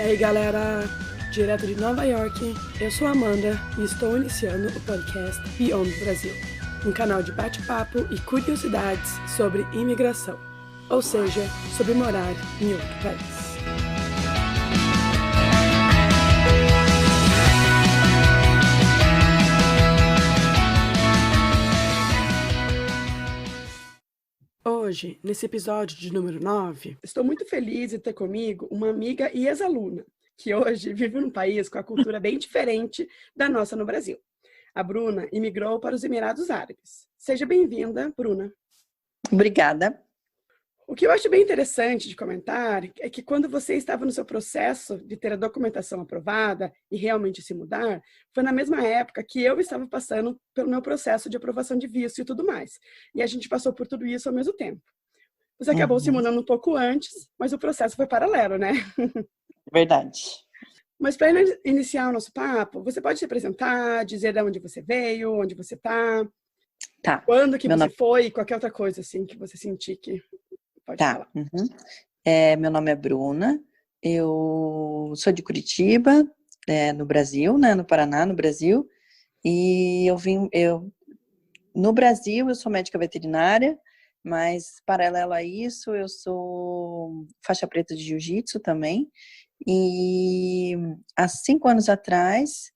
E aí, galera, direto de Nova York, eu sou a Amanda e estou iniciando o podcast Beyond Brasil, um canal de bate-papo e curiosidades sobre imigração, ou seja, sobre morar em outro país. Hoje, nesse episódio de número 9, estou muito feliz de ter comigo uma amiga e ex-aluna, que hoje vive num país com a cultura bem diferente da nossa no Brasil. A Bruna imigrou para os Emirados Árabes. Seja bem-vinda, Bruna. Obrigada. O que eu acho bem interessante de comentar é que quando você estava no seu processo de ter a documentação aprovada e realmente se mudar, foi na mesma época que eu estava passando pelo meu processo de aprovação de visto e tudo mais. E a gente passou por tudo isso ao mesmo tempo. Você acabou se mudando um pouco antes, mas o processo foi paralelo, né? Verdade. Mas para iniciar o nosso papo, você pode se apresentar, dizer de onde você veio, onde você está, quando que você foi e qualquer outra coisa assim que você sentir que pode falar. Meu nome é Bruna, eu sou de Curitiba, no Brasil, né, no Paraná, no Brasil, e no Brasil eu sou médica veterinária, mas paralelo a isso eu sou faixa preta de jiu-jitsu também, e há 5 anos atrás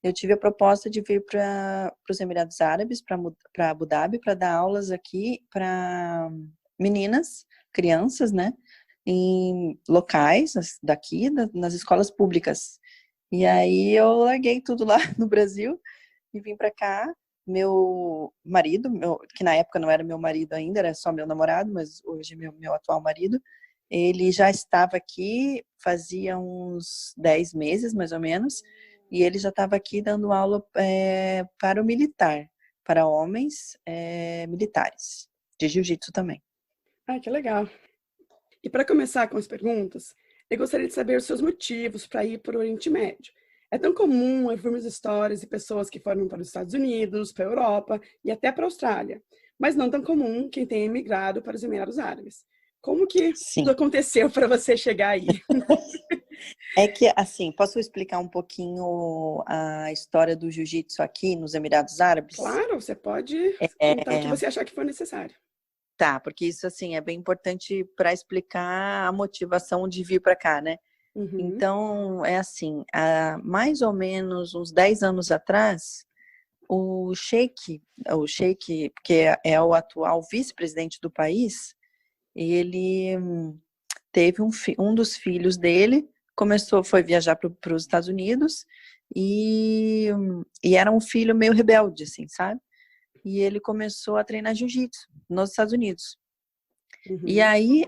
eu tive a proposta de vir para os Emirados Árabes, para Abu Dhabi, para dar aulas aqui para meninas, crianças, né, em locais daqui, nas escolas públicas. E aí eu larguei tudo lá no Brasil e vim para cá. Meu marido, que na época não era meu marido ainda, era só meu namorado, mas hoje é meu atual marido, ele já estava aqui fazia uns 10 meses, mais ou menos, e ele já estava aqui dando aula para o militar, para homens militares, de jiu-jitsu também. Ah, que legal. E para começar com as perguntas, eu gostaria de saber os seus motivos para ir para o Oriente Médio. É tão comum ouvirmos histórias de pessoas que foram para os Estados Unidos, para a Europa e até para a Austrália, mas não tão comum quem tenha emigrado para os Emirados Árabes. Como que tudo aconteceu para você chegar aí? É que, assim, posso explicar um pouquinho a história do jiu-jitsu aqui nos Emirados Árabes? Claro, você pode contar o que você achar que for necessário. Tá, porque isso, assim, é bem importante para explicar a motivação de vir para cá, né? Então, é assim, há mais ou menos uns 10 anos atrás, o Sheik, que é o atual vice-presidente do país, ele teve um dos filhos dele, foi viajar para os Estados Unidos e era um filho meio rebelde, assim, sabe? E ele começou a treinar jiu-jitsu nos Estados Unidos. E aí,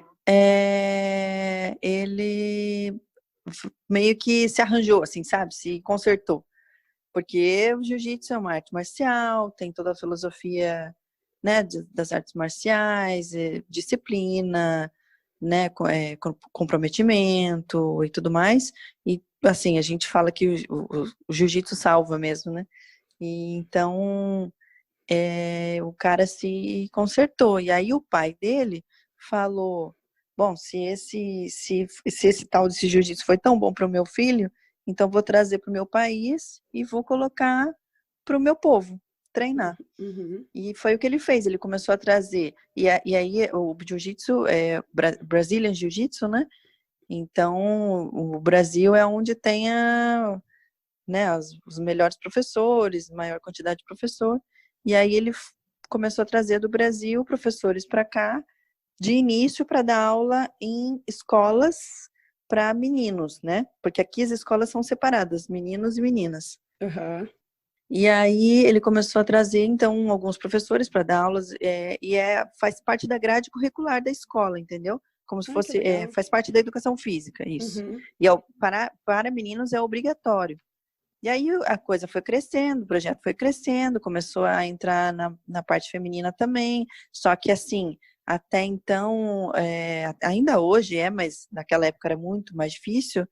ele meio que se arranjou, assim, sabe? Se consertou. Porque o jiu-jitsu é uma arte marcial, tem toda a filosofia, né, das artes marciais, disciplina, né, comprometimento e tudo mais. E, assim, a gente fala que o jiu-jitsu salva mesmo, né? E, então, o cara se consertou. E aí o pai dele falou, bom, se esse tal desse jiu-jitsu foi tão bom para o meu filho, então vou trazer para o meu país e vou colocar para o meu povo treinar. E foi o que ele fez, ele começou a trazer. E aí o jiu-jitsu é Brazilian Jiu-Jitsu, né? Então o Brasil é onde tem né, os melhores professores, maior quantidade de professor. E aí ele começou a trazer do Brasil professores para cá, de início para dar aula em escolas para meninos, né? Porque aqui as escolas são separadas, meninos e meninas. E aí ele começou a trazer, então, alguns professores para dar aulas, faz parte da grade curricular da escola, entendeu? Como se fosse, faz parte da educação física, isso. E para meninos é obrigatório. E aí a coisa foi crescendo, o projeto foi crescendo, começou a entrar na parte feminina também, só que assim, até então, ainda hoje mas naquela época era muito mais difícil,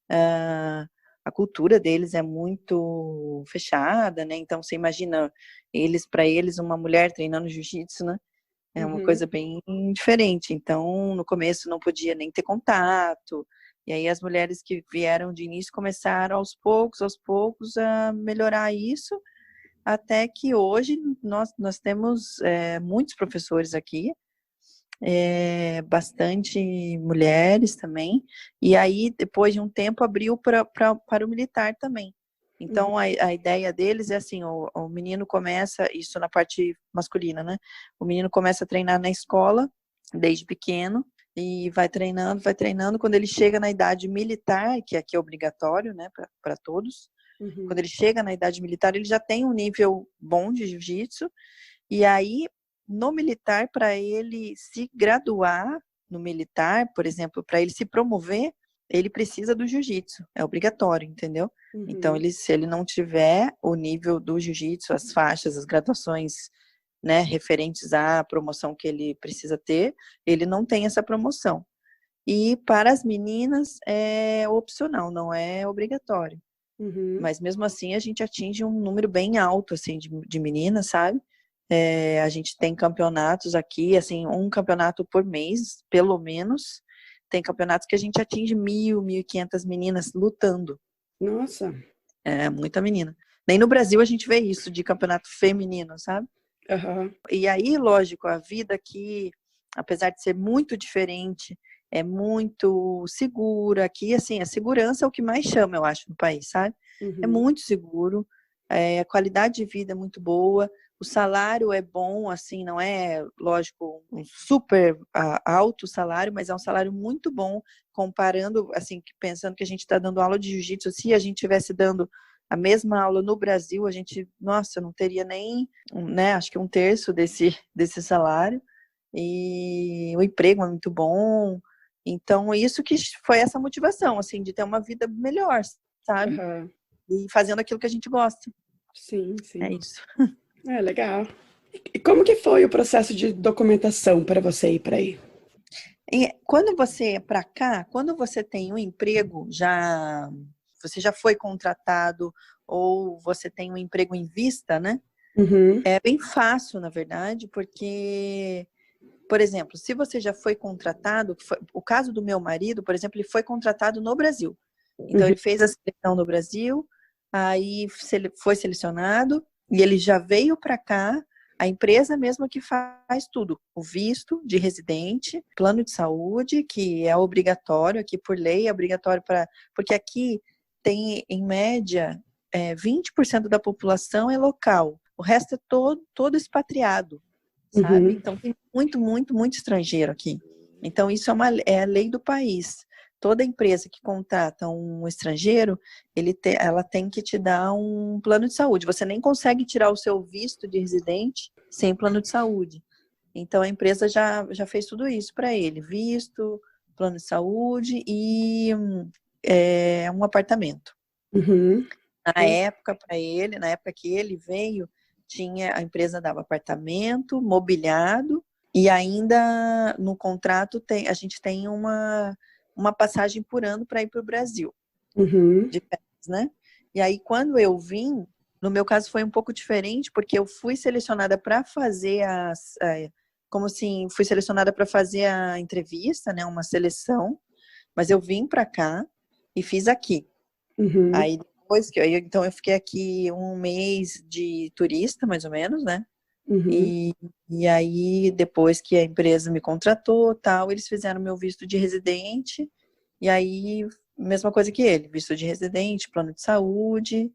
a cultura deles é muito fechada, né? Então você imagina, para eles, uma mulher treinando jiu-jitsu, né? É uma coisa bem diferente. Então, no começo não podia nem ter contato, E aí as mulheres que vieram de início começaram aos poucos a melhorar isso, até que hoje nós temos muitos professores aqui, bastante mulheres também, e aí depois de um tempo abriu para o militar também. Então a ideia deles é assim, o menino começa, isso na parte masculina, né? O menino começa a treinar na escola desde pequeno e vai treinando, quando ele chega na idade militar, que aqui é obrigatório, né, para todos. Quando ele chega na idade militar, ele já tem um nível bom de jiu-jitsu, e aí no militar, para ele se graduar no militar, por exemplo, para ele se promover, ele precisa do jiu-jitsu, é obrigatório, entendeu? Então, se ele não tiver o nível do jiu-jitsu, as faixas, as graduações, né, referentes à promoção que ele precisa ter, ele não tem essa promoção. E para as meninas é opcional, não é obrigatório. Mas mesmo assim a gente atinge um número bem alto assim de meninas, sabe? A gente tem campeonatos aqui, assim, um campeonato por mês, pelo menos. Tem campeonatos que a gente atinge 1.500 meninas lutando. Nossa! É muita menina. Nem no Brasil a gente vê isso de campeonato feminino, sabe? E aí, lógico, a vida aqui, apesar de ser muito diferente, é muito segura. Aqui, assim, a segurança é o que mais chama, eu acho, no país, sabe? É muito seguro, a qualidade de vida é muito boa, o salário é bom, assim, não é, lógico, um super alto salário, mas é um salário muito bom, comparando, assim, pensando que a gente está dando aula de jiu-jitsu, se a gente estivesse dando a mesma aula no Brasil, a gente, nossa, não teria nem, né, acho que um terço desse salário, e o emprego é muito bom, então isso que foi essa motivação, assim, de ter uma vida melhor, sabe? E fazendo aquilo que a gente gosta. Sim, sim. É isso. Legal. E como que foi o processo de documentação para você ir para aí? Quando você é para cá, quando você tem um emprego, você já foi contratado ou você tem um emprego em vista, né? É bem fácil, na verdade, porque, por exemplo, se você já foi contratado, o caso do meu marido, por exemplo, ele foi contratado no Brasil. Então, ele fez a seleção no Brasil, aí foi selecionado e ele já veio para cá, a empresa mesma que faz tudo, o visto de residente, plano de saúde, que é obrigatório, aqui por lei é obrigatório porque aqui tem, em média, 20% da população é local, o resto é todo expatriado, sabe? Então, tem muito estrangeiro aqui. Então, isso é a lei do país. Toda empresa que contrata um estrangeiro, ela tem que te dar um plano de saúde. Você nem consegue tirar o seu visto de residente sem plano de saúde. Então, a empresa já fez tudo isso para ele. Visto, plano de saúde e um apartamento. Na época, na época que ele veio, a empresa dava apartamento, mobiliado, e ainda no contrato a gente tem uma passagem por ano para ir para o Brasil, de férias, né? E aí, quando eu vim, no meu caso foi um pouco diferente, porque eu fui selecionada para fazer como assim, fui selecionada para fazer a entrevista, né? Uma seleção, mas eu vim para cá e fiz aqui. Aí depois então eu fiquei aqui um mês de turista, mais ou menos, né? E aí, depois que a empresa me contratou, tal, eles fizeram meu visto de residente, e aí, mesma coisa que ele, visto de residente, plano de saúde,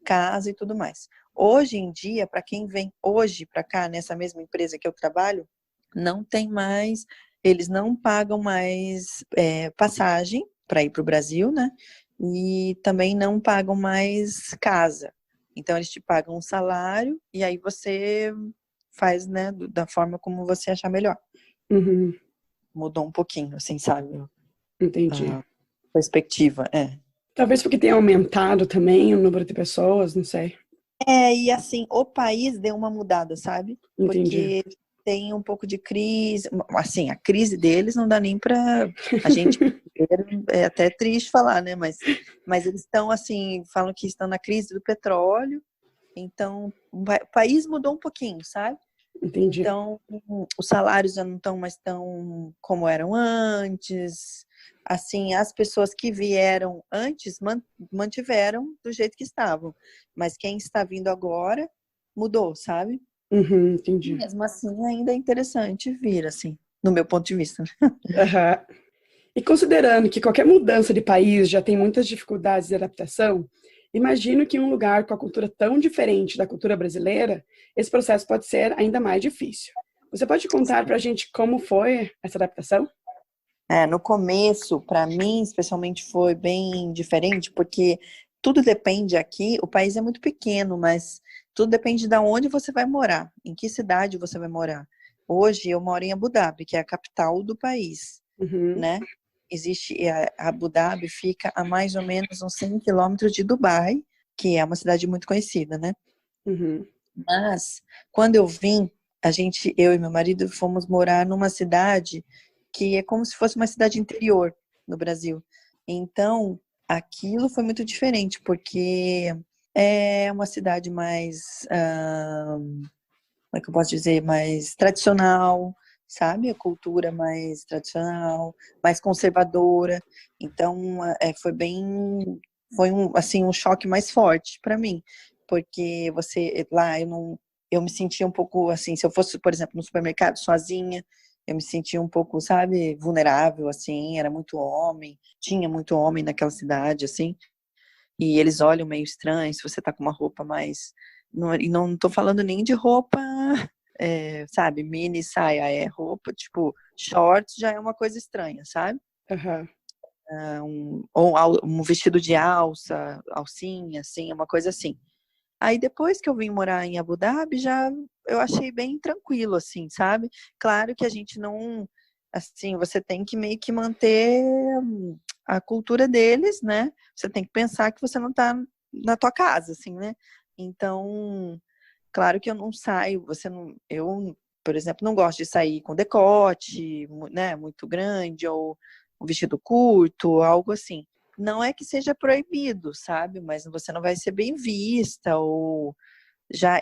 casa e tudo mais. Hoje em dia, para quem vem hoje para cá, nessa mesma empresa que eu trabalho, não tem mais, eles não pagam mais passagem para ir para o Brasil, né? E também não pagam mais casa. Então, eles te pagam um salário e aí você faz, né, da forma como você achar melhor. Mudou um pouquinho, assim, sabe? Entendi. A perspectiva, Talvez porque tenha aumentado também o número de pessoas, não sei. E assim, o país deu uma mudada, sabe? Entendi. Porque tem um pouco de crise, assim, a crise deles não dá nem para a gente, é até triste falar, né? Mas eles estão assim, falam que estão na crise do petróleo, então o país mudou um pouquinho, sabe? Entendi. Então, os salários já não estão mais tão como eram antes, assim, as pessoas que vieram antes mantiveram do jeito que estavam, mas quem está vindo agora mudou, sabe? Uhum, entendi. Mesmo assim, ainda é interessante vir, assim, no meu ponto de vista. Aham. E considerando que qualquer mudança de país já tem muitas dificuldades de adaptação, imagino que em um lugar com a cultura tão diferente da cultura brasileira, esse processo pode ser ainda mais difícil. Você pode contar para a gente como foi essa adaptação? No começo, para mim, especialmente, foi bem diferente, porque tudo depende aqui, o país é muito pequeno, mas tudo depende de onde você vai morar, em que cidade você vai morar. Hoje eu moro em Abu Dhabi, que é a capital do país, Uhum, né? Abu Dhabi fica a mais ou menos uns 100 quilômetros de Dubai, que é uma cidade muito conhecida, né? uhum, Mas quando eu vim, eu e meu marido fomos morar numa cidade que é como se fosse uma cidade interior no Brasil. Então, aquilo foi muito diferente, porque é uma cidade mais, como é que eu posso dizer, mais tradicional, sabe? A cultura mais tradicional, mais conservadora. Então, foi assim, um choque mais forte para mim, porque lá eu me sentia um pouco assim, se eu fosse, por exemplo, no supermercado sozinha, eu me sentia um pouco, sabe, vulnerável, assim, era muito homem, tinha muito homem naquela cidade, assim, e eles olham meio estranho se você tá com uma roupa mais. E não tô falando nem de roupa, sabe, mini saia, é roupa, tipo, shorts já é uma coisa estranha, sabe? aham, Um vestido de alcinha, assim, é uma coisa assim. Aí depois que eu vim morar em Abu Dhabi, já eu achei bem tranquilo, assim, sabe? Claro que a gente não, assim, você tem que meio que manter a cultura deles, né? Você tem que pensar que você não tá na tua casa, assim, né? Então, claro que eu não saio, eu, por exemplo, não gosto de sair com decote, né, muito grande, ou um vestido curto, algo assim. Não é que seja proibido, sabe? Mas você não vai ser bem vista, ou já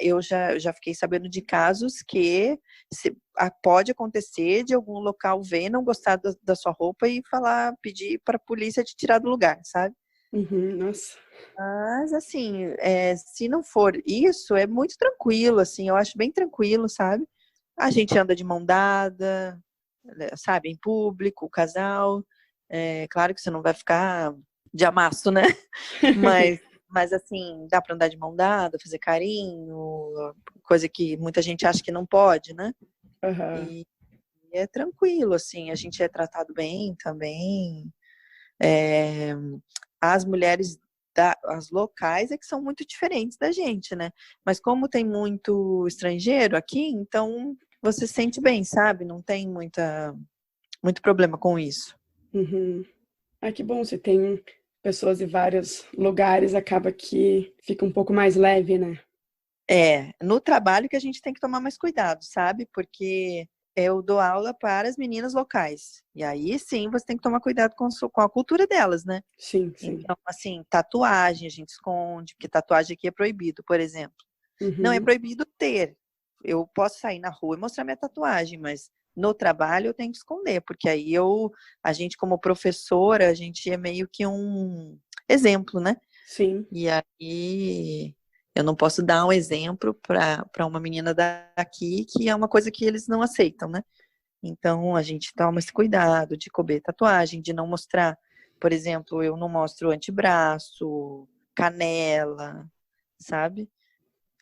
fiquei sabendo de casos que pode acontecer de algum local ver, não gostar da sua roupa e pedir para a polícia te tirar do lugar, sabe? uhum, nossa. Mas, assim, se não for isso, é muito tranquilo, assim, eu acho bem tranquilo, sabe? A gente anda de mão dada, né, sabe, em público, o casal. É claro que você não vai ficar de amasso, né? Mas assim, dá para andar de mão dada, fazer carinho, coisa que muita gente acha que não pode, né? Aham. E é tranquilo, assim, a gente é tratado bem também. É, as mulheres as locais é que são muito diferentes da gente, né? Mas como tem muito estrangeiro aqui, então você se sente bem, sabe? Não tem muito problema com isso. Uhum. Ah, que bom, você tem pessoas de vários lugares, acaba que fica um pouco mais leve, né? No trabalho que a gente tem que tomar mais cuidado, sabe? Porque eu dou aula para as meninas locais. E aí sim você tem que tomar cuidado com a cultura delas, né? Sim, sim. Então, assim, tatuagem a gente esconde, porque tatuagem aqui é proibido, por exemplo. Não é Uhum. proibido ter. Eu posso sair na rua e mostrar minha tatuagem, mas no trabalho eu tenho que esconder, porque aí a gente como professora, a gente é meio que um exemplo, né? Sim. E aí eu não posso dar um exemplo para uma menina daqui que é uma coisa que eles não aceitam, né? Então a gente toma esse cuidado de cobrir tatuagem, de não mostrar, por exemplo, eu não mostro antebraço, canela, sabe?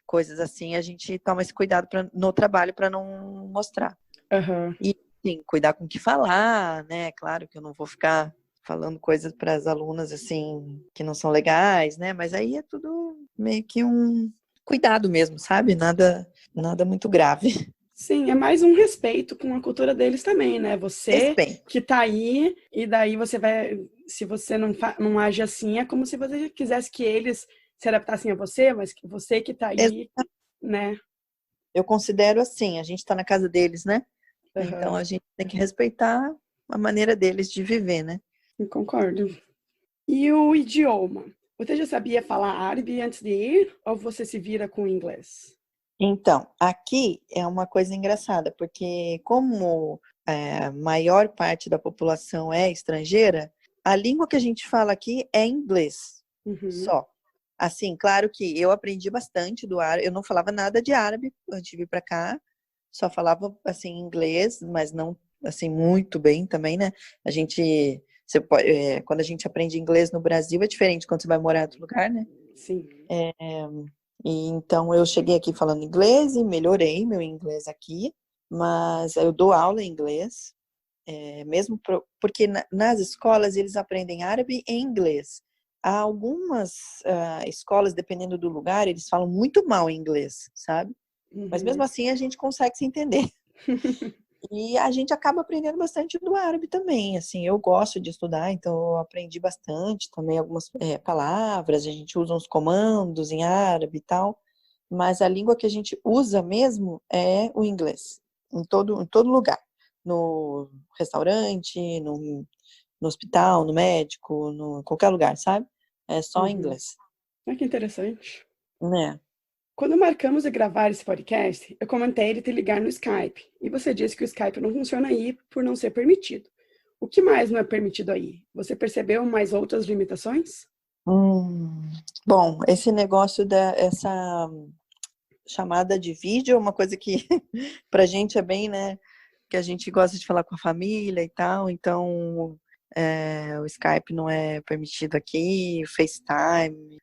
Coisas assim, a gente toma esse cuidado no trabalho para não mostrar. Aham. E sim, cuidar com o que falar, né? Claro que eu não vou ficar falando coisas para as alunas assim que não são legais, né? Mas aí é tudo meio que um cuidado mesmo, sabe? Nada muito grave. Sim, é mais um respeito com a cultura deles também, né? Você Respeito. que tá aí, e daí você vai. Se você não age assim, é como se você quisesse que eles se adaptassem a você, mas que você que tá aí, né? Eu considero assim, a gente está na casa deles, né? Então Aham, a gente tem que respeitar a maneira deles de viver, né? eu concordo. E o idioma? Você já sabia falar árabe antes de ir, ou você se vira com o inglês? Então, aqui é uma coisa engraçada, porque como a maior parte da população é estrangeira, a língua que a gente fala aqui é inglês, só. Assim, claro que eu aprendi bastante do árabe, eu não falava nada de árabe antes de vir para cá, só falava, assim, inglês, mas não, assim, muito bem também, né? A gente, quando a gente aprende inglês no Brasil é diferente quando você vai morar em outro lugar, né? Sim. E então eu cheguei aqui falando inglês e melhorei meu inglês aqui, mas eu dou aula em inglês, mesmo porque nas escolas eles aprendem árabe e inglês. Há algumas escolas, dependendo do lugar, eles falam muito mal inglês, sabe? Mas mesmo assim a gente consegue se entender. E a gente acaba aprendendo bastante do árabe também, assim, eu gosto de estudar, então eu aprendi bastante também algumas palavras, a gente usa uns comandos em árabe e tal, mas a língua que a gente usa mesmo é o inglês, em todo lugar, no restaurante, no hospital, no médico, em qualquer lugar, sabe? É só inglês. Que interessante. Né? Quando marcamos de gravar esse podcast, eu comentei de te ligar no Skype, e você disse que o Skype não funciona aí por não ser permitido. O que mais não é permitido aí? Você percebeu mais outras limitações? Bom, esse negócio essa chamada de vídeo é uma coisa que pra gente é bem, né, que a gente gosta de falar com a família e tal, então o Skype não é permitido aqui, FaceTime,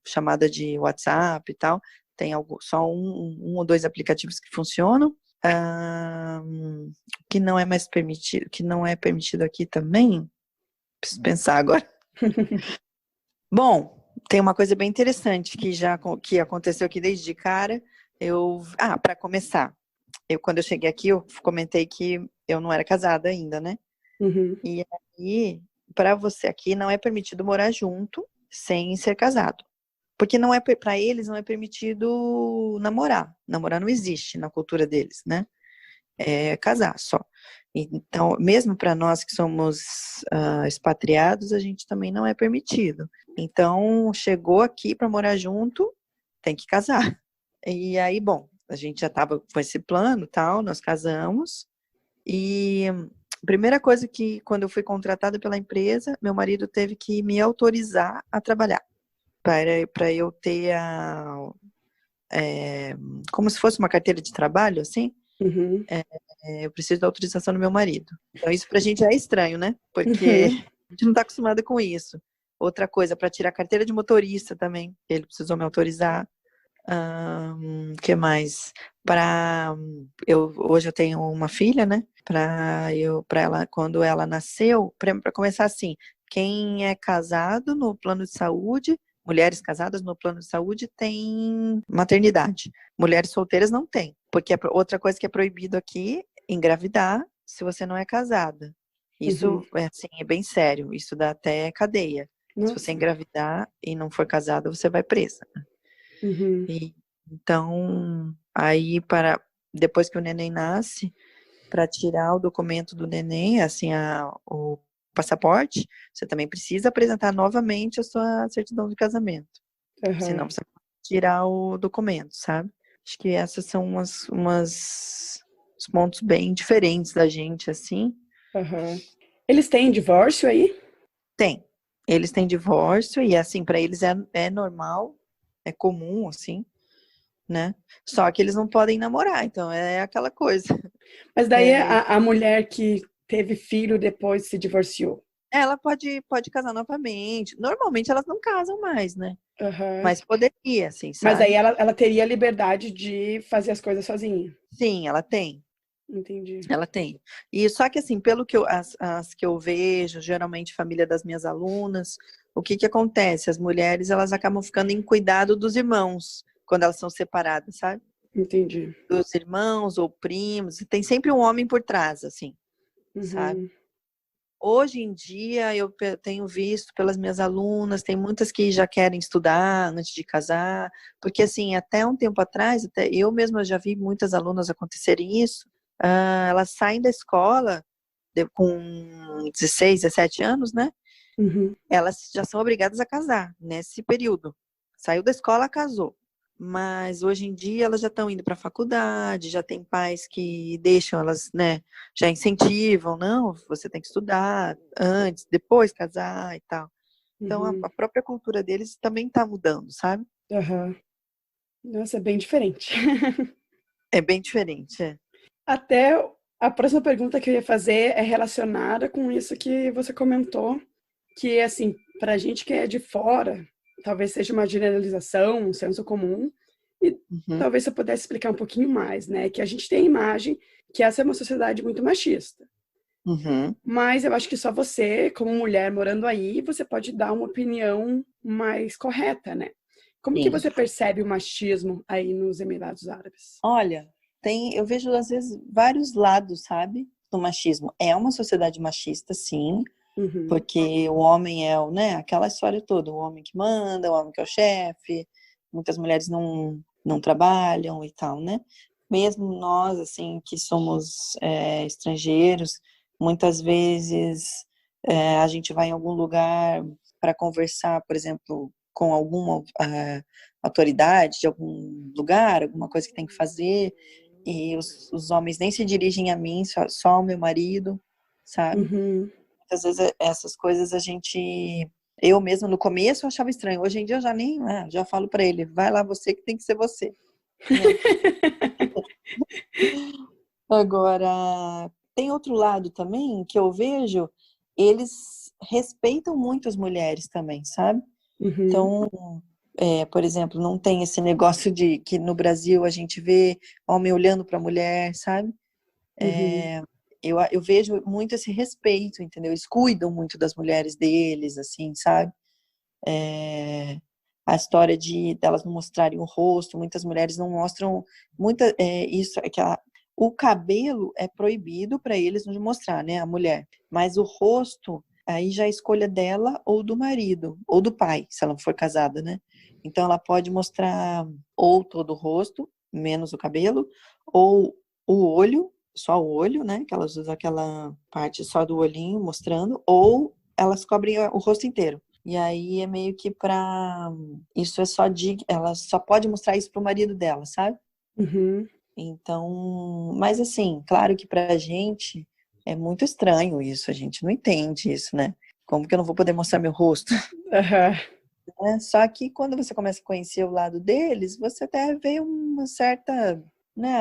chamada de WhatsApp e tal, tem só um ou dois aplicativos que funcionam. Que não é mais permitido, que não é permitido aqui também, preciso pensar agora. Bom, tem uma coisa bem interessante que aconteceu aqui desde de cara. Para começar, quando eu cheguei aqui, eu comentei que eu não era casada ainda, né? E aí, para você aqui, não é permitido morar junto sem ser casado. Porque não é para eles não é permitido namorar. Namorar não existe na cultura deles, né? É casar só. Então, mesmo para nós que somos expatriados, a gente também não é permitido. Então, chegou aqui para morar junto, tem que casar. E aí, bom, a gente já estava com esse plano, tal, nós casamos. E a primeira coisa que, quando eu fui contratada pela empresa, meu marido teve que me autorizar a trabalhar, para eu ter como se fosse uma carteira de trabalho, assim. Eu preciso da autorização do meu marido. Então, isso pra gente é estranho, né? Porque a gente não tá acostumada com isso. Outra coisa, para tirar a carteira de motorista também, ele precisou me autorizar. Que mais? Hoje eu tenho uma filha, né? Para ela, quando ela nasceu, para começar assim, quem é casado no plano de saúde, mulheres casadas no plano de saúde tem maternidade. Mulheres solteiras não tem, porque outra coisa que é proibido aqui, engravidar se você não é casada. Isso é bem sério, isso dá até cadeia. Nossa. Se você engravidar e não for casada, você vai presa. Então, aí depois que o neném nasce, para tirar o documento do neném, assim, o passaporte, você também precisa apresentar novamente a sua certidão de casamento. Senão você pode tirar o documento, sabe? Acho que essas são os pontos bem diferentes da gente, assim. Eles têm divórcio aí? Tem. Eles têm divórcio e, assim, para eles é normal, é comum, assim, né? Só que eles não podem namorar, então é aquela coisa. Mas daí a mulher que teve filho depois se divorciou. Ela pode casar novamente. Normalmente elas não casam mais, né? Mas poderia, assim, sabe? Mas aí ela teria a liberdade de fazer as coisas sozinha. Sim, ela tem. Entendi. Ela tem. E só que assim, pelo que as que eu vejo, geralmente família das minhas alunas, o que acontece? As mulheres, elas acabam ficando em cuidado dos irmãos, quando elas são separadas, sabe? Entendi. Dos irmãos ou primos, e tem sempre um homem por trás, assim, sabe? Hoje em dia, eu tenho visto pelas minhas alunas, tem muitas que já querem estudar antes de casar, porque assim, até um tempo atrás, até eu mesma já vi muitas alunas acontecerem isso, elas saem da escola com 16, 17 anos, né? Elas já são obrigadas a casar nesse período. Saiu da escola, casou. mas hoje em dia elas já estão indo para a faculdade, já tem pais que deixam elas, né, já incentivam, não, você tem que estudar antes, depois casar e tal. Então Uhum. a própria cultura deles também está mudando, sabe? Aham. Nossa, é bem diferente. É bem diferente, é. Até a próxima pergunta que eu ia fazer é relacionada com isso que você comentou, que assim, para a gente que é de fora, talvez seja uma generalização, um senso comum, e Uhum, talvez você pudesse explicar um pouquinho mais, né? Que a gente tem a imagem que essa é uma sociedade muito machista. uhum, Mas eu acho que só você, como mulher morando aí, você pode dar uma opinião mais correta, né? Como que sim. você percebe o machismo aí nos Emirados Árabes? Olha, eu vejo às vezes vários lados, sabe, do machismo. É uma sociedade machista, sim, Uhum, porque o homem é, né, aquela história toda, o homem que manda, o homem que é o chefe, muitas mulheres não trabalham e tal, né? Mesmo nós, assim, que somos estrangeiros, muitas vezes a gente vai em algum lugar para conversar, por exemplo, com alguma autoridade de algum lugar, alguma coisa que tem que fazer, e os homens nem se dirigem a mim, só ao meu marido, sabe? uhum. Muitas vezes essas coisas a gente. Eu mesma no começo eu achava estranho. Hoje em dia eu já nem. Já falo para ele, vai lá você que tem que ser você, né? Agora, tem outro lado também que eu vejo, eles respeitam muito as mulheres também, sabe? Uhum, Então, por exemplo, não tem esse negócio de que no Brasil a gente vê homem olhando para a mulher, sabe? uhum, Eu vejo muito esse respeito, entendeu? Eles cuidam muito das mulheres deles, assim, sabe? A história de delas não mostrarem o rosto, muitas mulheres não mostram isso é que o cabelo é proibido para eles não mostrar, né, a mulher, mas o rosto aí já é escolha dela ou do marido ou do pai, se ela for casada, né? Então ela pode mostrar ou todo o rosto, menos o cabelo, ou o olho, só o olho, né? Que elas usam aquela parte só do olhinho mostrando, ou elas cobrem o rosto inteiro. E aí é meio que pra. Isso é só de. Ela só pode mostrar isso pro marido dela, sabe? uhum. Então. Mas assim, claro que pra gente é muito estranho isso, a gente não entende isso, né? Como que eu não vou poder mostrar meu rosto? Aham. Né? Só que quando você começa a conhecer o lado deles, você até vê uma certa. Né,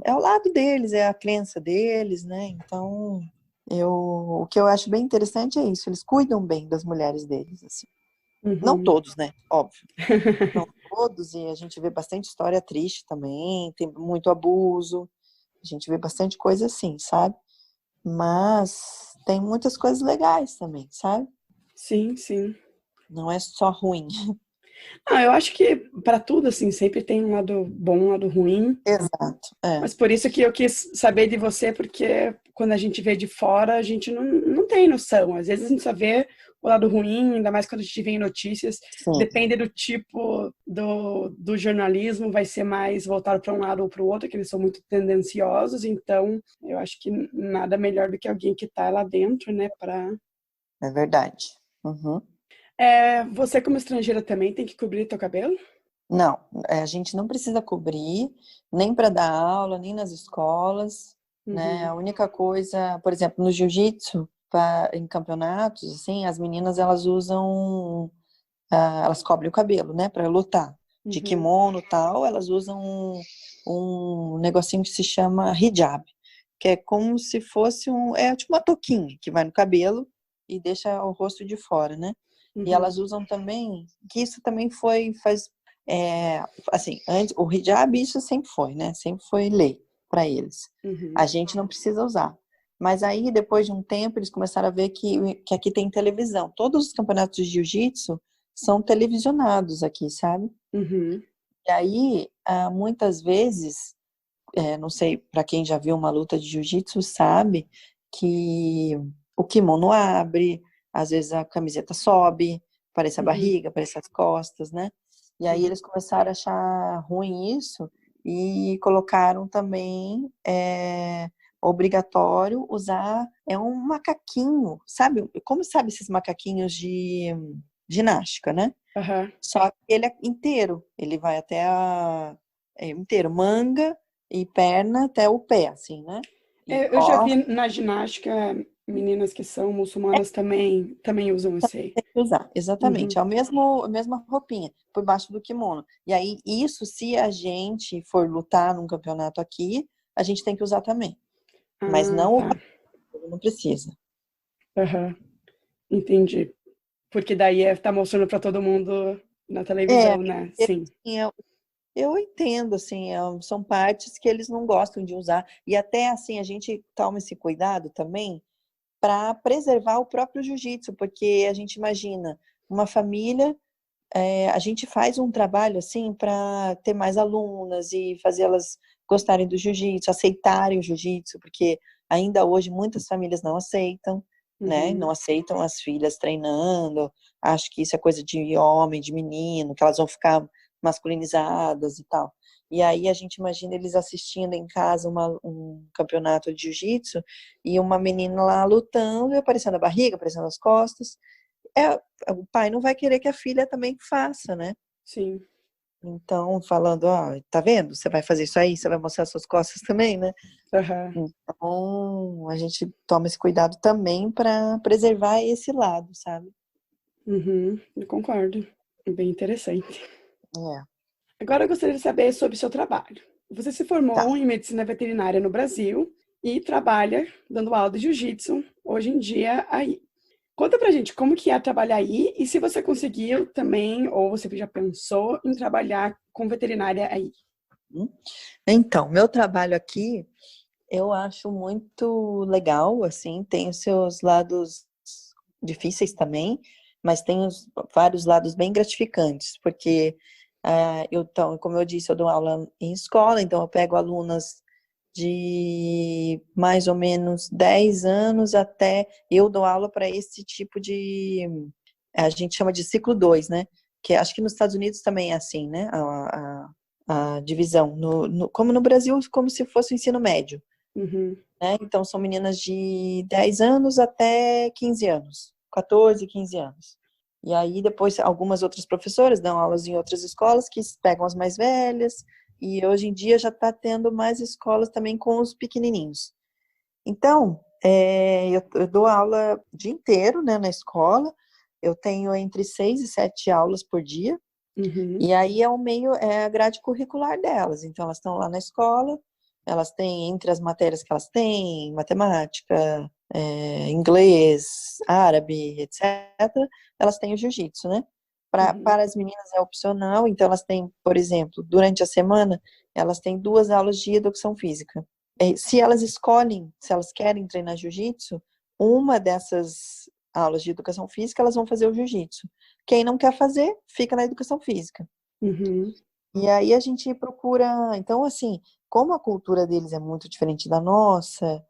é o lado deles, é a crença deles, né? Então, o que eu acho bem interessante é isso, eles cuidam bem das mulheres deles, assim. Não Uhum. todos, né? Óbvio. Não todos, e a gente vê bastante história triste também, tem muito abuso, a gente vê bastante coisa assim, sabe? Mas tem muitas coisas legais também, sabe? Sim, sim. Não é só ruim. Ah, eu acho que para tudo, assim, sempre tem um lado bom, um lado ruim. Exato, é. Mas por isso que eu quis saber de você, porque quando a gente vê de fora, a gente não tem noção. Às vezes a gente só vê o lado ruim, ainda mais quando a gente vê em notícias. Sim, Depende do tipo do jornalismo, vai ser mais voltado para um lado ou para o outro, que eles são muito tendenciosos. Então, eu acho que nada melhor do que alguém que está lá dentro, né, para é verdade. Uhum. você, como estrangeira, também tem que cobrir teu cabelo? Não, a gente não precisa cobrir, nem para dar aula, nem nas escolas, né? Uhum, A única coisa, por exemplo, no jiu-jitsu, em campeonatos, assim, as meninas elas usam elas cobrem o cabelo, né, para lutar. De uhum, kimono e tal, elas usam um negocinho que se chama hijab, que é como se fosse tipo uma touquinha que vai no cabelo e deixa o rosto de fora, né? E uhum, elas usam também, que isso também assim, antes, o hijab isso sempre foi, né? Sempre foi lei para eles. uhum, A gente não precisa usar. Mas aí, depois de um tempo, eles começaram a ver que aqui tem televisão. Todos os campeonatos de jiu-jitsu são televisionados aqui, sabe? uhum, E aí, muitas vezes, não sei, para quem já viu uma luta de jiu-jitsu, sabe que o kimono abre, às vezes a camiseta sobe, aparece a uhum, barriga, aparece as costas, né? E aí uhum. eles começaram a achar ruim isso e colocaram também obrigatório usar um macaquinho, sabe? Como sabe esses macaquinhos de ginástica, né? Aham. Só que ele é inteiro, ele vai até inteiro, manga e perna até o pé, assim, né? E Eu já vi costas, na ginástica meninas que são muçulmanas também usam isso aí. tem que usar, exatamente. Uhum. É o mesmo, a mesma roupinha, por baixo do kimono. E aí, isso, se a gente for lutar num campeonato aqui, a gente tem que usar também. Mas Ah, não, tá. não precisa. Aham. Entendi. Porque daí tá mostrando para todo mundo na É, televisão, né? eu, Sim. assim, eu entendo, assim, são partes que eles não gostam de usar. E até, assim, a gente toma esse cuidado também para preservar o próprio jiu-jitsu, porque a gente imagina uma família, a gente faz um trabalho, assim, para ter mais alunas e fazê-las gostarem do jiu-jitsu, aceitarem o jiu-jitsu, porque ainda hoje muitas famílias não aceitam, né? Uhum. Não aceitam as filhas treinando, acho que isso é coisa de homem, de menino, que elas vão ficar masculinizadas e tal. E aí a gente imagina eles assistindo em casa um campeonato de jiu-jitsu e uma menina lá lutando e aparecendo a barriga, aparecendo as costas. É, o pai não vai querer que a filha também faça, né? Sim. Então, falando, ó, tá vendo? Você vai fazer isso aí, você vai mostrar suas costas também, né? Aham. Então, a gente toma esse cuidado também para preservar esse lado, sabe? Uhum. Eu concordo. Bem interessante. É, Agora eu gostaria de saber sobre o seu trabalho. Você se tá. formou em medicina veterinária no Brasil e trabalha dando aula de jiu-jitsu hoje em dia aí. Conta pra gente como que é trabalhar aí e se você conseguiu também, ou você já pensou em trabalhar com veterinária aí. Hum. Então, meu trabalho aqui eu acho muito legal, assim, tem os seus lados difíceis também, mas tem vários lados bem gratificantes, porque então, como eu disse, eu dou aula em escola, então eu pego alunas de mais ou menos 10 anos até eu dou aula para esse tipo de, a gente chama de ciclo 2, né? Que acho que nos Estados Unidos também é assim, né? A divisão, como no Brasil, como se fosse o ensino médio, Uhum. né? Então, são meninas de 10 anos até 15 anos, 14, 15 anos. E aí, depois, algumas outras professoras dão aulas em outras escolas que pegam as mais velhas, e hoje em dia já está tendo mais escolas também com os pequenininhos. Então, eu dou aula o dia inteiro, né, na escola, eu tenho entre 6 e 7 aulas por dia, Uhum. e aí é a grade curricular delas. Então, elas estão lá na escola, elas têm, entre as matérias que elas têm, matemática, inglês, árabe, etc., elas têm o jiu-jitsu, né? Uhum. Para as meninas é opcional, então elas têm, por exemplo, durante a semana, elas têm 2 aulas de educação física. Se elas escolhem, se elas querem treinar jiu-jitsu, uma dessas aulas de educação física, elas vão fazer o jiu-jitsu. Quem não quer fazer, fica na educação física. Uhum. E aí a gente procura. Então, assim, como a cultura deles é muito diferente da nossa,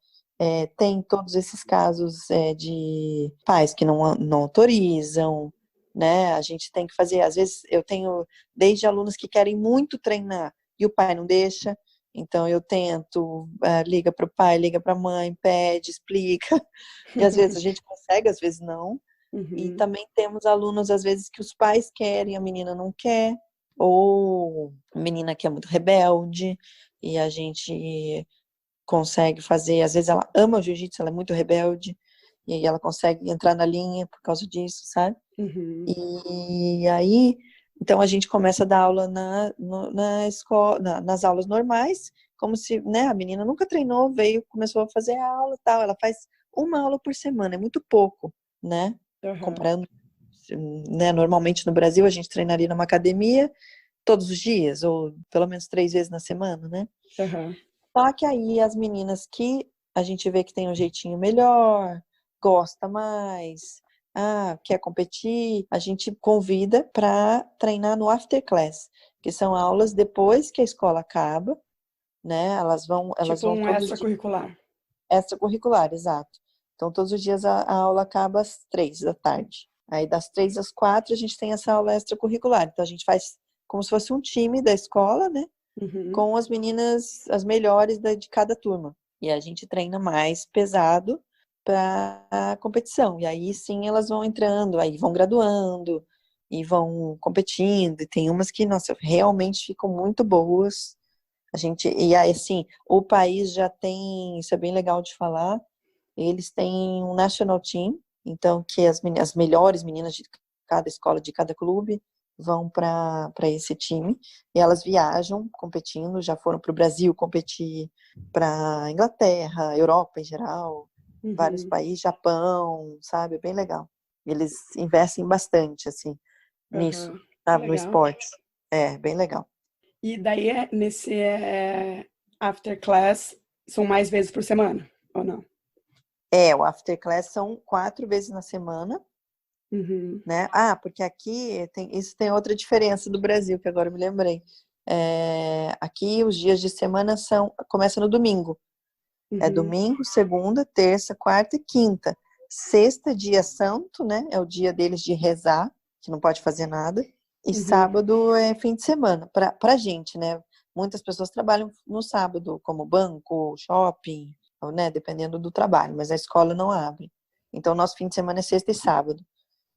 tem todos esses casos de pais que não autorizam, né? A gente tem que fazer. Às vezes, eu tenho desde alunos que querem muito treinar e o pai não deixa. Então, eu tento, liga para o pai, liga para a mãe, pede, explica. E às vezes a gente consegue, às vezes não. E Uhum. também temos alunos, às vezes, que os pais querem, a menina não quer, ou a menina que é muito rebelde, e a gente consegue fazer, às vezes ela ama o jiu-jitsu, ela é muito rebelde, e aí ela consegue entrar na linha por causa disso, sabe? Uhum. E aí, então a gente começa a dar aula na escola, nas aulas normais, como se, né, a menina nunca treinou, veio, começou a fazer a aula e tal, ela faz uma aula por semana, é muito pouco, né? Aham. Comparando, né, normalmente no Brasil a gente treinaria numa academia todos os dias, ou pelo menos 3 vezes na semana, né? Aham. Só que aí as meninas que a gente vê que tem um jeitinho melhor, gosta mais, quer competir, a gente convida para treinar no after class, que são aulas depois que a escola acaba, né? Elas Tipo vão um todos os dias, extracurricular. extracurricular, exato. Então todos os dias a aula acaba às 3 da tarde. Aí das 3 às 4 a gente tem essa aula extracurricular. Então a gente faz como se fosse um time da escola, né? Uhum. Com as meninas, as melhores de cada turma. E a gente treina mais pesado para a competição. E aí sim elas vão entrando, aí vão graduando e vão competindo. E tem umas que, nossa, realmente ficam muito boas. E aí, assim, o país já tem, isso é bem legal de falar, eles têm um national team, então que as melhores meninas de cada escola, de cada clube, vão para esse time, e elas viajam competindo, já foram para o Brasil competir, para Inglaterra, Europa em geral, vários Uhum. países, Japão, sabe? É bem legal. Eles investem bastante, assim, nisso, Aham. Que sabe? No legal. esporte. É, bem legal. E daí, nesse after class, são mais vezes por semana, ou não? O after class são 4 vezes na semana, Uhum. né? Porque aqui isso tem outra diferença do Brasil, que agora eu me lembrei. Aqui os dias de semana começa no domingo. É Uhum. domingo, segunda, terça, quarta e quinta. Sexta, dia santo, né? É o dia deles de rezar, que não pode fazer nada. E Uhum. sábado é fim de semana, pra gente, né? Muitas pessoas trabalham no sábado, como banco, shopping, ou, né? Dependendo do trabalho, mas a escola não abre. Então, nosso fim de semana é sexta e sábado.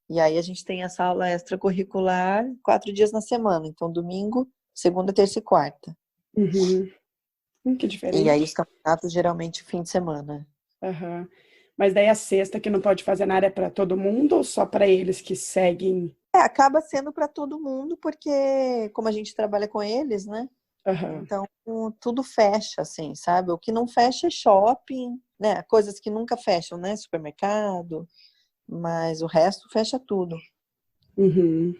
E aí a gente tem essa aula extracurricular 4 dias na semana. Então, domingo, segunda, terça e quarta. Uhum. Que E aí os diferente. campeonatos geralmente fim de semana. Aham. Mas daí a sexta que não pode fazer nada é para todo mundo ou só para eles que seguem? Acaba sendo para todo mundo, porque como a gente trabalha com eles, né? Aham. Então tudo fecha, assim, sabe? O que não fecha é shopping, né? Coisas que nunca fecham, né? Supermercado, mas o resto fecha tudo. Uhum.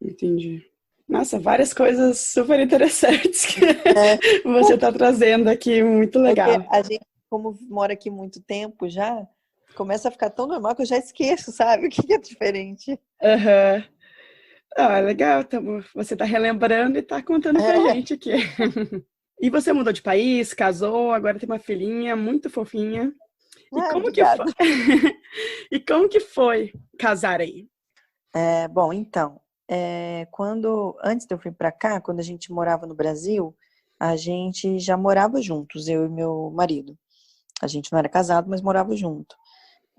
Entendi. Nossa, várias coisas super interessantes que É, você está trazendo aqui, muito é que legal. a gente, como mora aqui muito tempo já, começa a ficar tão normal que eu já esqueço, sabe? O que é diferente. Aham. Ah, legal, você está relembrando e está contando pra É, gente aqui. E você mudou de país, casou, agora tem uma filhinha muito fofinha. E como que foi? obrigada. E como que foi casar aí? Bom, então, antes de eu vir para cá, quando a gente morava no Brasil, a gente já morava juntos, eu e meu marido. A gente não era casado, mas morava junto.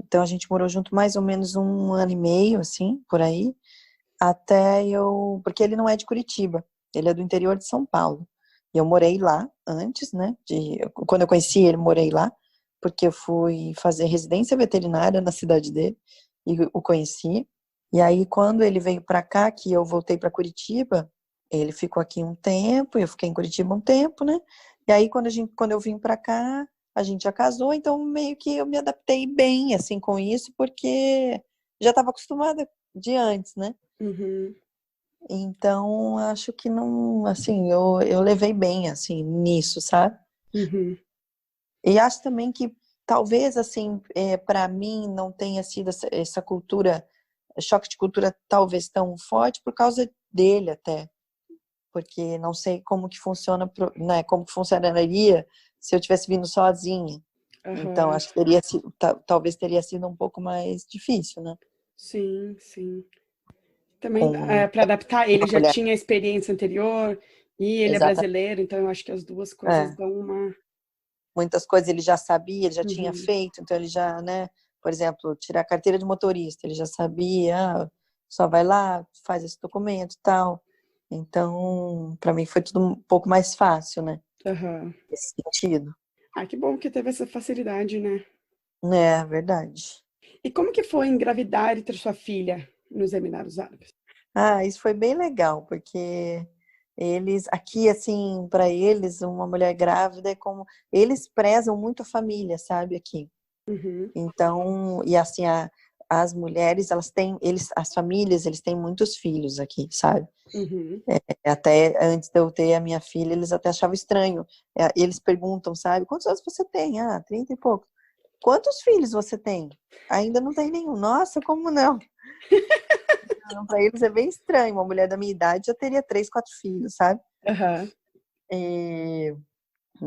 Então a gente morou junto mais ou menos 1 ano e meio, assim, por aí, porque ele não é de Curitiba, ele é do interior de São Paulo. E eu morei lá antes, né? Quando eu conheci ele, morei lá, porque eu fui fazer residência veterinária na cidade dele e o conheci. E aí, quando ele veio para cá, que eu voltei para Curitiba, ele ficou aqui um tempo, eu fiquei em Curitiba um tempo, né? E aí, quando eu vim para cá, a gente já casou, então meio que eu me adaptei bem, assim, com isso, porque já estava acostumada de antes, né? Uhum, Então, acho que não, assim, eu levei bem, assim, nisso, sabe? uhum, E acho também que talvez, assim, para mim não tenha sido essa cultura, choque de cultura talvez tão forte por causa dele até, porque não sei como que funciona, né, como que funcionaria se eu tivesse vindo sozinha. Então, aham. acho que teria sido, talvez teria sido um pouco mais difícil, né? Sim, sim. Também Com para adaptar, ele uma já mulher. tinha experiência anterior e ele é Exatamente. brasileiro, então eu acho que as duas coisas É. dão uma. Muitas coisas ele já sabia, ele já tinha Uhum, feito, então ele já, né, por exemplo, tirar a carteira de motorista, ele já sabia, só vai lá, faz esse documento e tal. Então, para mim foi tudo um pouco mais fácil, né, aham. nesse sentido. Ah, que bom que teve essa facilidade, né? É, verdade. E como que foi engravidar e ter sua filha nos Emirados Árabes? Isso foi bem legal, porque eles, aqui, assim, para eles, uma mulher grávida é como, eles prezam muito a família, sabe, aqui. Uhum, Então, e assim, as mulheres, as famílias, eles têm muitos filhos aqui, sabe? uhum. Até antes de eu ter a minha filha, eles até achavam estranho. Eles perguntam, sabe? Quantos anos você tem? 30 e pouco. Quantos filhos você tem? Ainda não tem nenhum. Nossa, como não? Para eles é bem estranho. Uma mulher da minha idade já teria 3, 4 filhos, sabe? Aham, E,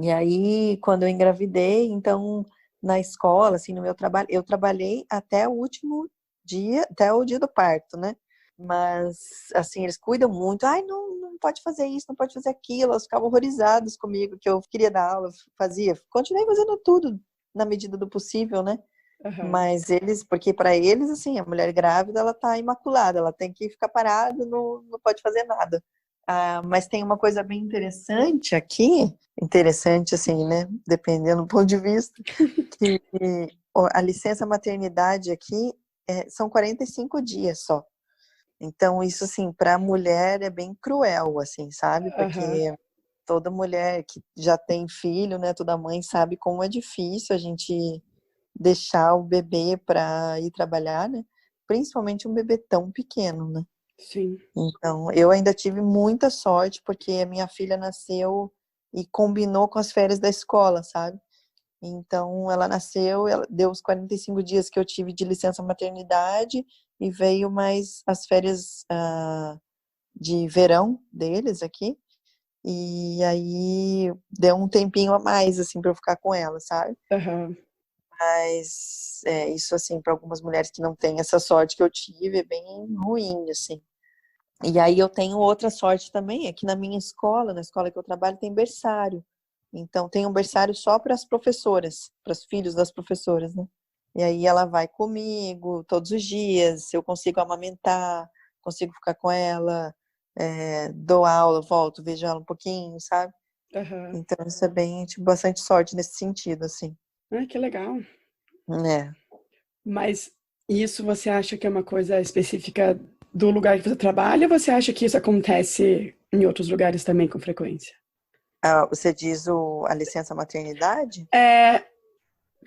e aí, quando eu engravidei, então, na escola, assim, no meu trabalho, eu trabalhei até o último dia, até o dia do parto, né? Mas, assim, eles cuidam muito. Ai, não pode fazer isso, não pode fazer aquilo. Elas ficavam horrorizadas comigo, que eu queria dar aula, fazia. Continuei fazendo tudo na medida do possível, né? Aham. Mas eles, porque para eles, assim, a mulher grávida, ela tá imaculada, ela tem que ficar parada, não pode fazer nada. Ah, mas tem uma coisa bem interessante aqui, interessante assim, né, dependendo do ponto de vista, que a licença maternidade aqui são 45 dias só. Então, isso, assim, para a mulher é bem cruel, assim, sabe? Aham. Porque toda mulher que já tem filho, né, toda mãe sabe como é difícil a gente deixar o bebê para ir trabalhar, né? Principalmente um bebê tão pequeno, né? Sim. Então, eu ainda tive muita sorte porque a minha filha nasceu e combinou com as férias da escola, sabe? Então, ela nasceu, ela deu os 45 dias que eu tive de licença maternidade e veio mais as férias de verão deles aqui. E aí deu um tempinho a mais, assim, para eu ficar com ela, sabe? Aham. Mas isso, assim, para algumas mulheres que não têm essa sorte que eu tive, é bem ruim, assim. E aí eu tenho outra sorte também, é que na minha escola, na escola que eu trabalho, tem berçário. Então tem um berçário só para as professoras, para os filhos das professoras, né? E aí ela vai comigo todos os dias, eu consigo amamentar, consigo ficar com ela, dou aula, volto, vejo ela um pouquinho, sabe? Aham. Então isso é bem, tipo, bastante sorte nesse sentido, assim. Ah, que legal. É. Mas isso você acha que é uma coisa específica do lugar que você trabalha, ou você acha que isso acontece em outros lugares também com frequência? Ah, você diz a licença maternidade? É,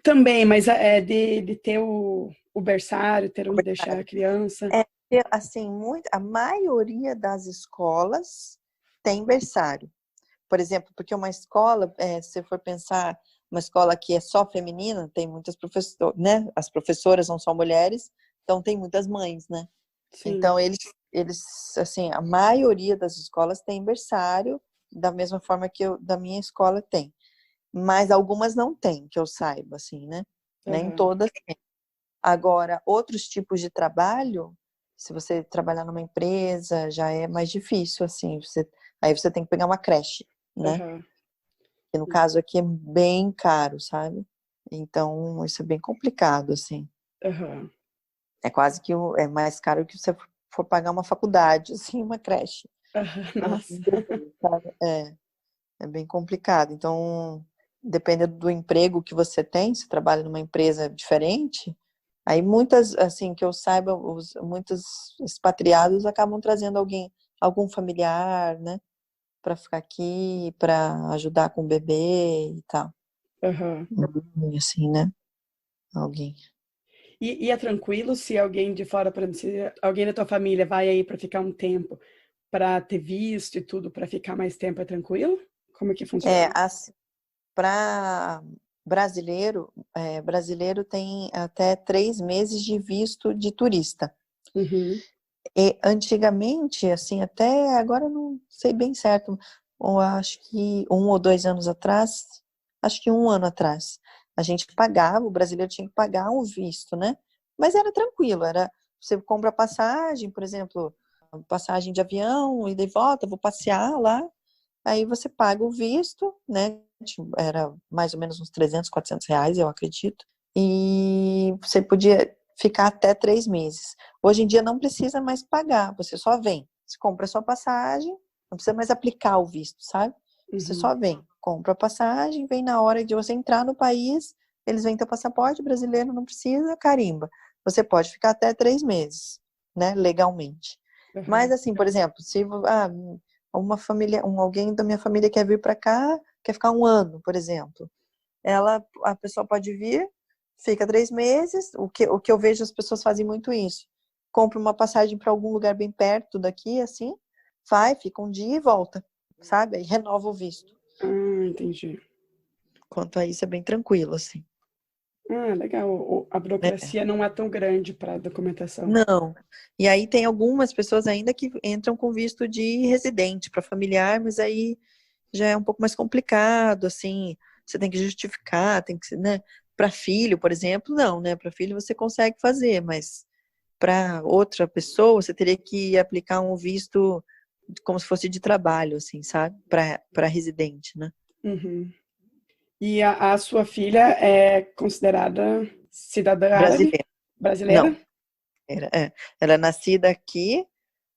também, mas de ter o berçário, ter onde deixar a criança. É, assim, a maioria das escolas tem berçário. Por exemplo, porque uma escola, se você for pensar, uma escola que é só feminina, tem muitas professoras, né? As professoras são só mulheres, então tem muitas mães, né? Sim. Então eles, assim, a maioria das escolas tem berçário, da mesma forma que da minha escola tem. Mas algumas não têm, que eu saiba, assim, né? Nem Aham. todas. Agora, outros tipos de trabalho, se você trabalhar numa empresa, já é mais difícil, assim. Aí você tem que pegar uma creche, né? Aham. Que no caso aqui é bem caro, sabe? Então, isso é bem complicado, assim. Aham. É quase que é mais caro que você for pagar uma faculdade, assim, uma creche. Aham. Um Nossa. bebê, sabe? É bem complicado. Então, dependendo do emprego que você tem, se trabalha numa empresa diferente, aí muitas, assim, que eu saiba, muitos expatriados acabam trazendo algum familiar, né, para ficar aqui, para ajudar com o bebê e tal. Aham. Assim, né? Alguém. E é tranquilo se alguém de fora, por exemplo, se alguém da tua família vai aí para ficar um tempo, para ter visto e tudo, para ficar mais tempo, é tranquilo? Como é que funciona? Assim, para brasileiro tem até 3 meses de visto de turista. Uhum. E antigamente, assim, até agora eu não sei bem certo, eu acho que 1 ou 2 anos atrás, acho que 1 ano atrás, a gente pagava, o brasileiro tinha que pagar um visto, né? Mas era tranquilo, você compra passagem, por exemplo, passagem de avião, ida e volta, vou passear lá, aí você paga o visto, né? Era mais ou menos uns 300, R$ 400, eu acredito. E você podia ficar até 3 meses. Hoje em dia não precisa mais pagar, você só vem. Você compra a sua passagem, não precisa mais aplicar o visto, sabe? Você Uhum. só vem, compra a passagem, vem na hora de você entrar no país, eles veem teu passaporte brasileiro, não precisa, carimba. Você pode ficar até 3 meses, né, legalmente. Mas Aham. assim, por exemplo, se uma família, alguém da minha família quer vir para cá, quer ficar 1 ano, por exemplo, a pessoa pode vir, fica 3 meses. O que eu vejo as pessoas fazem muito isso. Compra uma passagem para algum lugar bem perto daqui, assim, vai, fica um dia e volta, sabe? Aí renova o visto. Ah, entendi. Quanto a isso, é bem tranquilo, assim. Ah, legal. A É. burocracia não é tão grande para documentação. Não. E aí tem algumas pessoas ainda que entram com visto de residente para familiar, mas aí já é um pouco mais complicado, assim, você tem que justificar, tem que, né? Para filho, por exemplo, não, né? Para filho você consegue fazer, mas para outra pessoa você teria que aplicar um visto como se fosse de trabalho, assim, sabe? Para residente, né? Uhum. E a sua filha é considerada. cidadã árabe, Brasileira. brasileira? Não, ela é nascida aqui,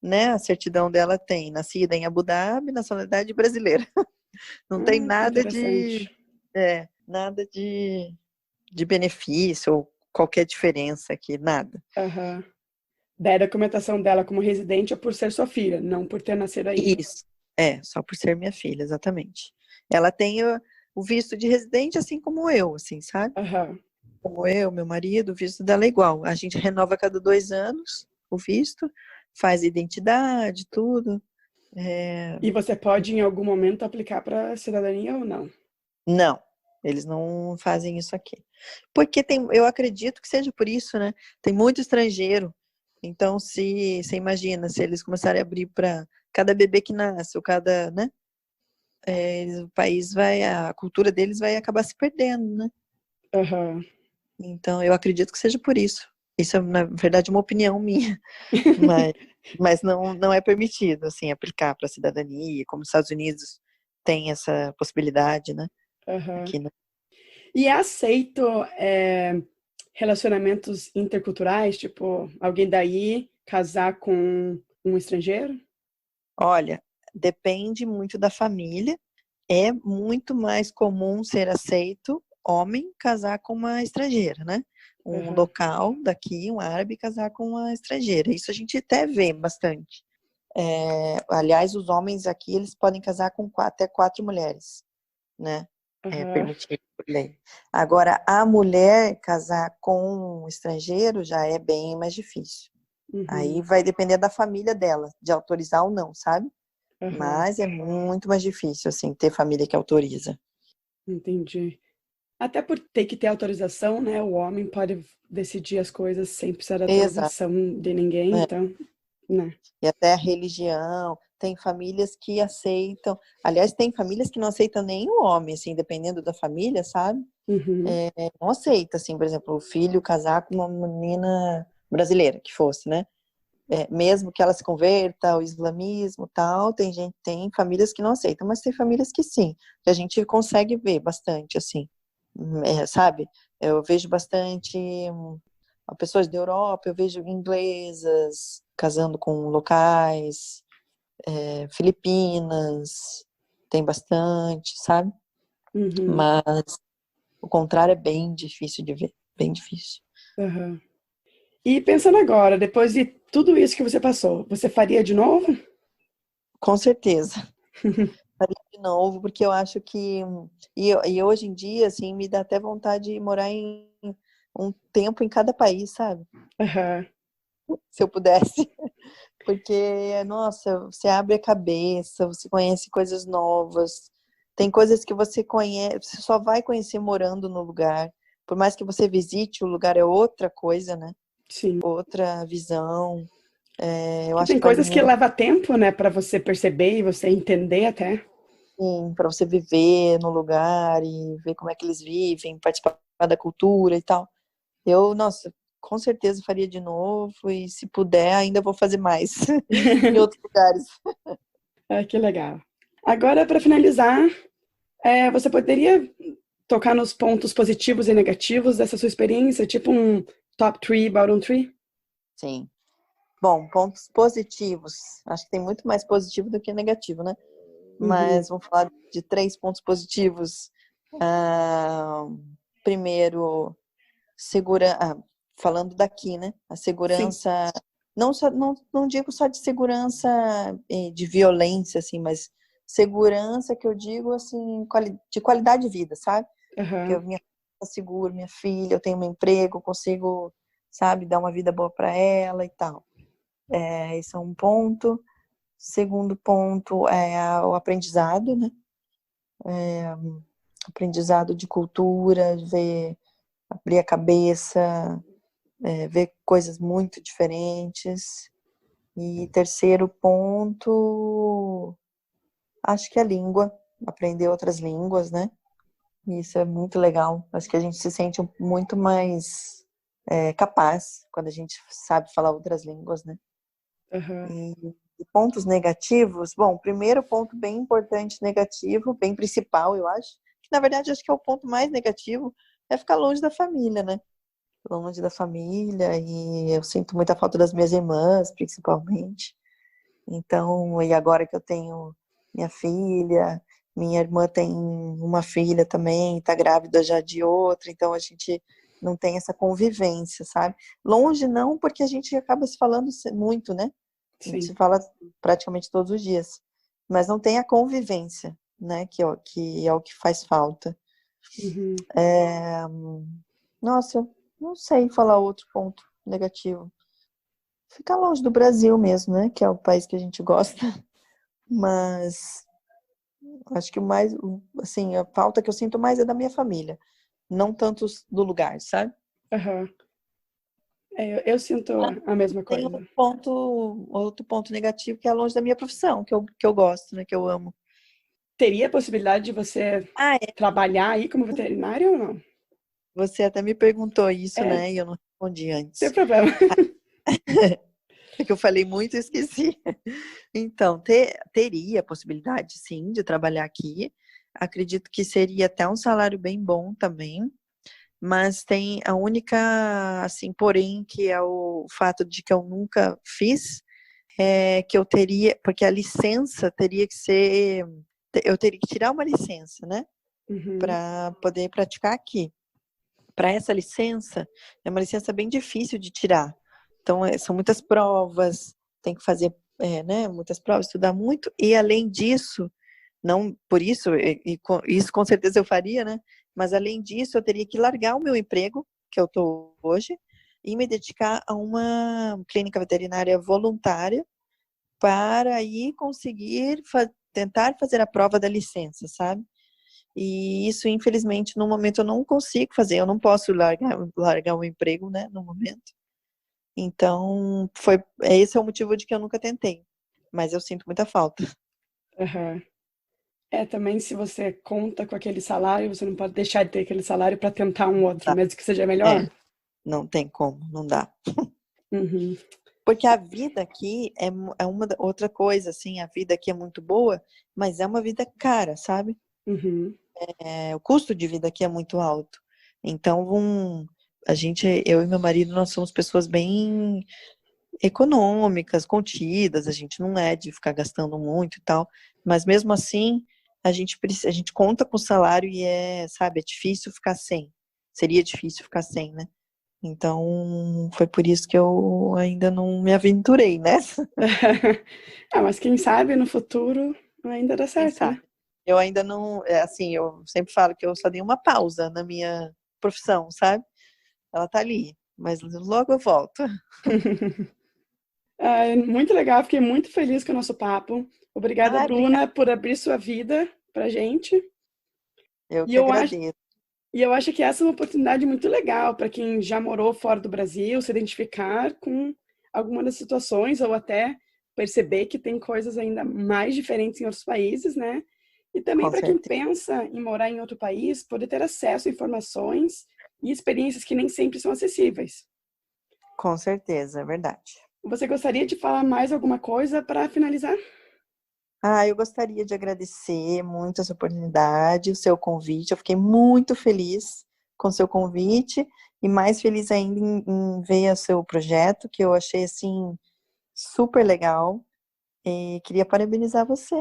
né? A certidão dela tem nascida em Abu Dhabi, nacionalidade brasileira. Não tem Que nada interessante. nada de benefício ou qualquer diferença aqui, nada. Aham. Daí a documentação dela como residente é por ser sua filha, não por ter nascido aí. Isso, só por ser minha filha, exatamente. Ela tem o visto de residente, assim como eu, assim, sabe? Aham. Como eu, meu marido, o visto dela é igual. A gente renova a cada 2 anos o visto, faz identidade, tudo. É, E você pode, em algum momento, aplicar para cidadania ou não? Não, eles não fazem isso aqui. Porque eu acredito que seja por isso, né? Tem muito estrangeiro. Então, se você imagina, se eles começarem a abrir para cada bebê que nasce, ou cada, né? O país a cultura deles vai acabar se perdendo, né? Aham. Então, eu acredito que seja por isso. Isso é, na verdade, uma opinião minha, mas, mas não é permitido, assim, aplicar para a cidadania, como os Estados Unidos tem essa possibilidade, né? Aham. Aqui, né? E é aceito relacionamentos interculturais, tipo, alguém daí casar com um estrangeiro? Olha, depende muito da família. É muito mais comum ser aceito homem casar com uma estrangeira, né? Um Aham. local daqui, um árabe, casar com uma estrangeira. Isso a gente até vê bastante. Aliás, os homens aqui, eles podem casar com até 4 mulheres, né? É Aham. permitido por lei. Agora, a mulher casar com um estrangeiro já é bem mais difícil. Uhum. Aí vai depender da família dela, de autorizar ou não, sabe? Aham. Mas é muito mais difícil, assim, ter família que autoriza. Entendi. Até por ter que ter autorização, né? O homem pode decidir as coisas sem precisar da Exato. autorização de ninguém, É. então, né? E até a religião. Tem famílias que aceitam. Aliás, tem famílias que não aceitam nem o homem, assim, dependendo da família, sabe? Uhum. Não aceita, assim, por exemplo, o filho casar com uma menina brasileira, que fosse, né? Mesmo que ela se converta ao islamismo tal, tem famílias que não aceitam, mas tem famílias que sim, que a gente consegue ver bastante, assim, sabe? Eu vejo bastante pessoas da Europa, eu vejo inglesas casando com locais, Filipinas, tem bastante, sabe? Uhum. Mas o contrário é bem difícil de ver, bem difícil. Aham. E pensando agora, depois de tudo isso que você passou, você faria de novo? Com certeza. Faria de novo, porque eu acho que. E hoje em dia, assim, me dá até vontade de morar em um tempo em cada país, sabe? Aham. Se eu pudesse. Porque, nossa, você abre a cabeça, você conhece coisas novas. Tem coisas que você conhece, você só vai conhecer morando no lugar. Por mais que você visite, o lugar é outra coisa, né? Sim. Outra visão. Eu Que acho tem que vale coisas que muito leva tempo, né, para você perceber e você entender até. para você viver no lugar e ver como é que eles vivem, participar da cultura e tal. Nossa, com certeza faria de novo e se puder, ainda vou fazer mais em outros lugares. Ah, que legal. Agora, para finalizar, você poderia tocar nos pontos positivos e negativos dessa sua experiência, tipo um top 3, bottom 3? Sim. Bom, pontos positivos. Acho que tem muito mais positivo do que negativo, né? Uhum. Mas vamos falar de 3 pontos positivos. Ah, primeiro, falando daqui, né? A Sim. segurança, não digo só de segurança de violência, assim, mas segurança que eu digo assim, de qualidade de vida, sabe? Que Aham. eu minha tá seguro, minha filha, eu tenho um emprego, consigo, sabe, dar uma vida boa para ela e tal. Esse é um ponto. Segundo ponto é o aprendizado, né? Aprendizado de cultura, abrir a cabeça, ver coisas muito diferentes. E terceiro ponto, acho que é a língua, aprender outras línguas, né? Isso é muito legal. Acho que a gente se sente muito mais capaz quando a gente sabe falar outras línguas, né? Aham. E pontos negativos, bom, primeiro ponto bem importante negativo, bem principal, eu acho, que na verdade acho que é o ponto mais negativo, é ficar longe da família, né? longe da família, e eu sinto muita falta das minhas irmãs, principalmente. Então, e agora que eu tenho minha filha, minha irmã tem uma filha também, tá grávida já de outra, então a gente não tem essa convivência, sabe? Longe não, porque a gente acaba se falando muito, né? A gente se Sim. fala praticamente todos os dias, mas não tem a convivência, né? Que é o que faz falta. Uhum. Nossa, eu não sei falar outro ponto negativo. Ficar longe do Brasil mesmo, né? Que é o país que a gente gosta. Mas acho que o mais, assim, a falta que eu sinto mais é da minha família, não tanto do lugar, sabe? Aham. Eu sinto a mesma Tem coisa. outro ponto negativo que é longe da minha profissão, que eu gosto, né? Que eu amo. Teria a possibilidade de você Ah, é. trabalhar aí como veterinário ou não? Você até me perguntou isso, É, né? E eu não respondi sem antes. problema. É que eu falei muito e esqueci. Então, teria a possibilidade, sim, de trabalhar aqui. Acredito que seria até um salário bem bom também. Mas tem a única, assim, porém, que é o fato de que eu nunca fiz, é que eu teria, porque a licença teria que ser, eu teria que tirar uma licença, né, Uhum. para poder praticar aqui. Para essa licença, é uma licença bem difícil de tirar. Então, são muitas provas, tem que fazer, né, muitas provas, estudar muito, e além disso, não por isso, isso com certeza eu faria, né? Mas além disso, eu teria que largar o meu emprego, que eu estou hoje, e me dedicar a uma clínica veterinária voluntária para aí conseguir tentar fazer a prova da licença, sabe? E isso, infelizmente, no momento eu não consigo fazer, eu não posso largar o emprego, né, no momento. Então, esse é o motivo de que eu nunca tentei, mas eu sinto muita falta. Aham. Também se você conta com aquele salário, você não pode deixar de ter aquele salário para tentar um outro, Tá? mesmo que seja É, melhor. não tem como, não dá. Uhum. Porque a vida aqui é uma outra coisa, assim, a vida aqui é muito boa, mas é uma vida cara, sabe? Uhum. O custo de vida aqui é muito alto. Então, eu e meu marido, nós somos pessoas bem econômicas, contidas, a gente não é de ficar gastando muito e tal, mas mesmo assim, a gente conta com o salário e sabe, é difícil ficar sem. Seria difícil ficar sem, né? Então, foi por isso que eu ainda não me aventurei nessa. Mas quem sabe no futuro ainda dá Quem certo, sabe? né? Eu ainda não, assim, eu sempre falo que eu só dei uma pausa na minha profissão, sabe? Ela tá ali, mas logo eu volto. Muito legal, fiquei muito feliz com o nosso papo. Obrigada, Ah, obrigada. Bruna, por abrir sua vida pra gente. Eu E que eu acho, agradeço. e eu acho que essa é uma oportunidade muito legal para quem já morou fora do Brasil, se identificar com alguma das situações ou até perceber que tem coisas ainda mais diferentes em outros países, né? E também Com para quem certeza. pensa em morar em outro país, poder ter acesso a informações e experiências que nem sempre são acessíveis. Com certeza, é verdade. Você gostaria de falar mais alguma coisa para finalizar? Ah, eu gostaria de agradecer muito essa oportunidade, o seu convite. Eu fiquei muito feliz com o seu convite e mais feliz ainda em ver o seu projeto, que eu achei assim super legal. E queria parabenizar você.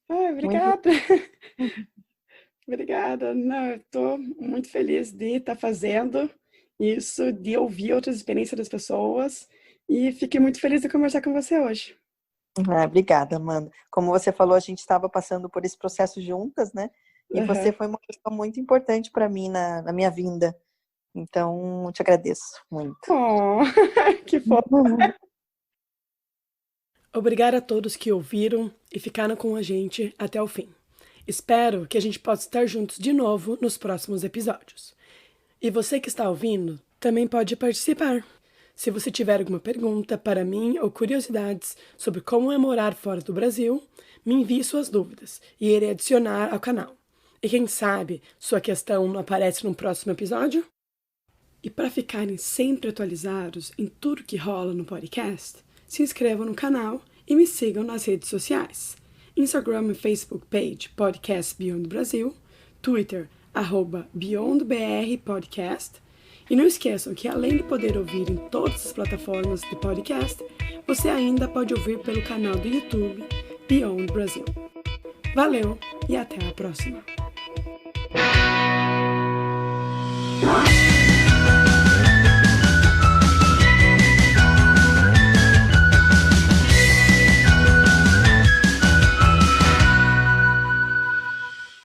Muito. Obrigada. Obrigada. Não, eu estou muito feliz de estar fazendo isso, de ouvir outras experiências das pessoas e fiquei muito feliz de conversar com você hoje. Obrigada, Amanda. Como você falou, a gente estava passando por esse processo juntas, né? E você Aham. foi uma pessoa muito importante para mim na minha vinda. Então, eu te agradeço muito. Oh, que fofo. Obrigada a todos que ouviram e ficaram com a gente até o fim. Espero que a gente possa estar juntos de novo nos próximos episódios. E você que está ouvindo também pode participar. Se você tiver alguma pergunta para mim ou curiosidades sobre como é morar fora do Brasil, me envie suas dúvidas e irei adicionar ao canal. E quem sabe sua questão não aparece no próximo episódio? E para ficarem sempre atualizados em tudo que rola no podcast, se inscrevam no canal e me sigam nas redes sociais. Instagram e Facebook page Podcast Beyond Brasil, Twitter @BeyondBR Podcast E não esqueçam que, além de poder ouvir em todas as plataformas de podcast, você ainda pode ouvir pelo canal do YouTube Beyond Brasil. Valeu e até a próxima!